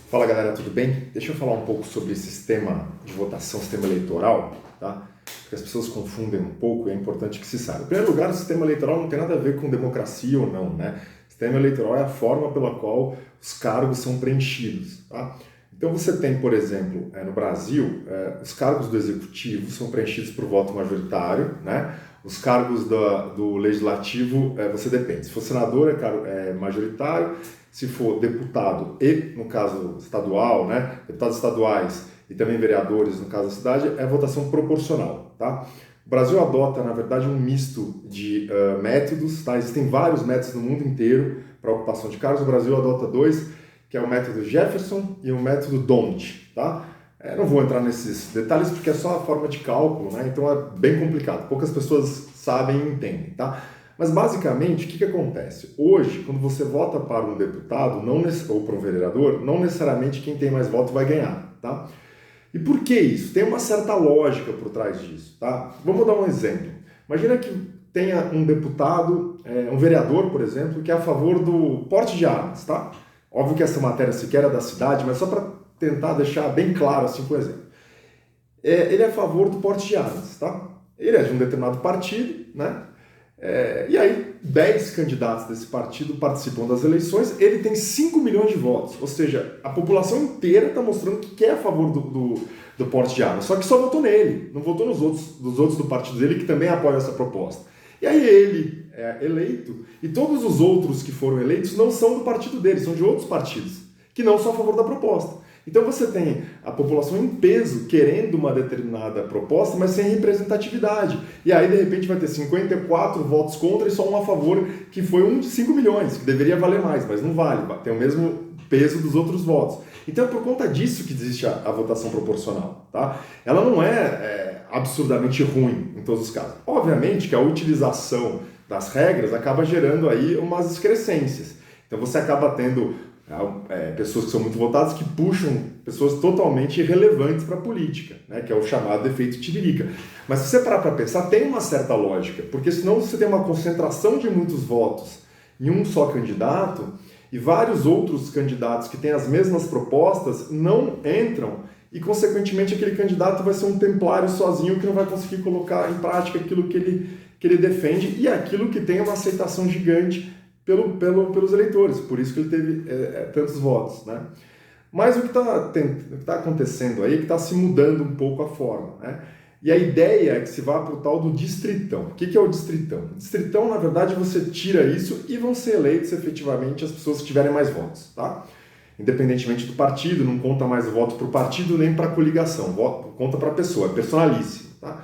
Fala galera, tudo bem? Deixa eu falar um pouco sobre sistema de votação, sistema eleitoral, tá? Porque as pessoas confundem um pouco e é importante que se saiba. Em primeiro lugar, o sistema eleitoral não tem nada a ver com democracia ou não, né? O sistema eleitoral é a forma pela qual os cargos são preenchidos, tá? Então você tem, por exemplo, no Brasil, os cargos do executivo são preenchidos por voto majoritário, né? Os cargos do legislativo, você depende. Se for senador, é majoritário. Se for deputado e, no caso estadual, né, deputados estaduais e também vereadores, no caso da cidade, é votação proporcional, tá? O Brasil adota, na verdade, um misto de métodos, tá? Existem vários métodos no mundo inteiro para ocupação de cargos. O Brasil adota dois, que é o método Jefferson e o método D'Hondt, tá? Não vou entrar nesses detalhes porque é só a forma de cálculo, né? Então é bem complicado. Poucas pessoas sabem e entendem, tá? Mas, basicamente, o que acontece? Hoje, quando você vota para um deputado ou para um vereador, não necessariamente quem tem mais votos vai ganhar, tá? E por que isso? Tem uma certa lógica por trás disso, tá? Vamos dar um exemplo. Imagina que tenha um deputado, um vereador, por exemplo, que é a favor do porte de armas, tá? Óbvio que essa matéria sequer é da cidade, mas só para tentar deixar bem claro, assim, por exemplo. Ele é a favor do porte de armas, tá? Ele é de um determinado partido, né? E aí, 10 candidatos desse partido participam das eleições, ele tem 5 milhões de votos, ou seja, a população inteira está mostrando que quer a favor do porte de armas, só que só votou nele, não votou nos outros do partido dele que também apoiam essa proposta. E aí ele é eleito, e todos os outros que foram eleitos não são do partido dele, são de outros partidos, que não são a favor da proposta. Então você tem a população em peso querendo uma determinada proposta, mas sem representatividade. E aí, de repente, vai ter 54 votos contra e só um a favor, que foi um de 5 milhões, que deveria valer mais, mas não vale, tem o mesmo peso dos outros votos. Então é por conta disso que existe a votação proporcional, tá? Ela não é absurdamente ruim em todos os casos. Obviamente que a utilização das regras acaba gerando aí umas excrescências. Então você acaba tendo pessoas que são muito votadas que puxam pessoas totalmente irrelevantes para a política, né, que é o chamado efeito tiririca. Mas se você parar para pensar, tem uma certa lógica, porque senão você tem uma concentração de muitos votos em um só candidato e vários outros candidatos que têm as mesmas propostas não entram e, consequentemente, aquele candidato vai ser um templário sozinho que não vai conseguir colocar em prática aquilo que ele defende e aquilo que tem uma aceitação gigante pelos eleitores, por isso que ele teve tantos votos, né? Mas o que está acontecendo aí é que está se mudando um pouco a forma, né? E a ideia é que se vá para o tal do distritão. O que é o distritão? O distritão, na verdade, você tira isso e vão ser eleitos efetivamente as pessoas que tiverem mais votos, tá? Independentemente do partido, não conta mais voto para o partido nem para a coligação, voto conta para a pessoa, é personalíssimo, tá?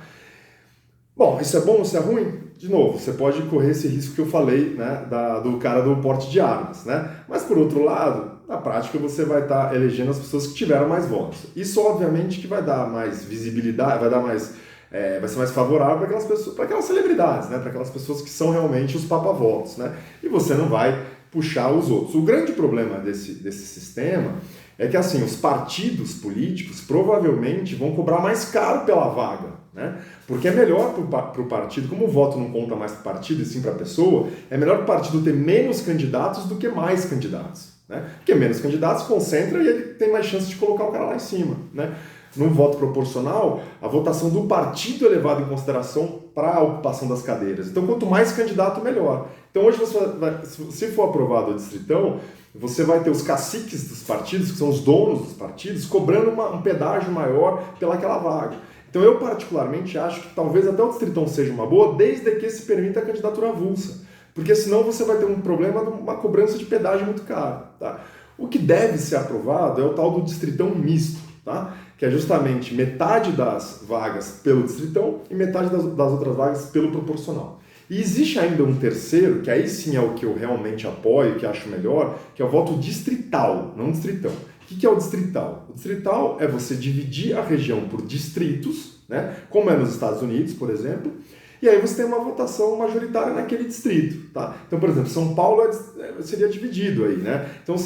Bom, isso é bom ou isso é ruim? De novo, você pode correr esse risco que eu falei, né, do cara do porte de armas, né? Mas, por outro lado, na prática você vai estar elegendo as pessoas que tiveram mais votos. Isso, obviamente, que vai dar mais visibilidade, vai ser mais favorável para aquelas pessoas, para aquelas celebridades, né? Para aquelas pessoas que são realmente os papavotos, né? E você não vai puxar os outros. O grande problema desse sistema é que, assim, os partidos políticos provavelmente vão cobrar mais caro pela vaga, né? Porque é melhor para o partido, como o voto não conta mais para o partido e sim para a pessoa, é melhor para o partido ter menos candidatos do que mais candidatos, né? Porque menos candidatos concentra e ele tem mais chance de colocar o cara lá em cima, né? No voto proporcional, a votação do partido é levada em consideração para a ocupação das cadeiras. Então, quanto mais candidato, melhor. Então, hoje, se for aprovado o distritão, você vai ter os caciques dos partidos, que são os donos dos partidos, cobrando um pedágio maior pelaquela vaga. Então, eu particularmente acho que talvez até o distritão seja uma boa, desde que se permita a candidatura avulsa. Porque senão você vai ter um problema de uma cobrança de pedágio muito caro, tá? O que deve ser aprovado é o tal do distritão misto, tá? Que é justamente metade das vagas pelo distritão e metade das outras vagas pelo proporcional. E existe ainda um terceiro, que aí sim é o que eu realmente apoio, que acho melhor, que é o voto distrital, não distritão. O que é o distrital? O distrital é você dividir a região por distritos, né? Como é nos Estados Unidos, por exemplo, e aí você tem uma votação majoritária naquele distrito, tá? Então, por exemplo, São Paulo seria dividido aí, né? Então,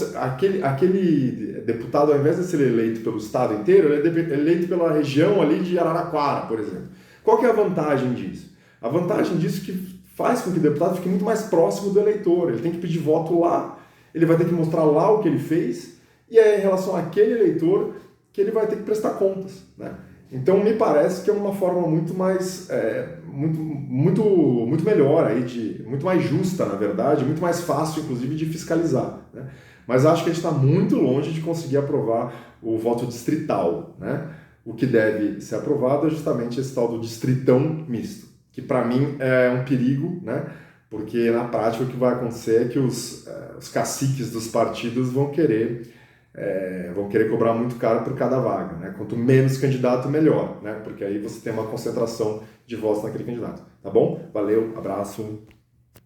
aquele deputado, ao invés de ser eleito pelo estado inteiro, ele é eleito pela região ali de Araraquara, por exemplo. Qual que é a vantagem disso? A vantagem disso é que faz com que o deputado fique muito mais próximo do eleitor. Ele tem que pedir voto lá, ele vai ter que mostrar lá o que ele fez, e é em relação àquele eleitor que ele vai ter que prestar contas, né? Então me parece que é uma forma muito mais, muito melhor aí, muito mais justa, na verdade, muito mais fácil, inclusive, de fiscalizar, né? Mas acho que a gente está muito longe de conseguir aprovar o voto distrital, né? O que deve ser aprovado é justamente esse tal do distritão misto, que para mim é um perigo, né? Porque na prática o que vai acontecer é que os caciques dos partidos vão querer cobrar muito caro por cada vaga, né? Quanto menos candidato, melhor, né? Porque aí você tem uma concentração de votos naquele candidato. Tá bom? Valeu, abraço.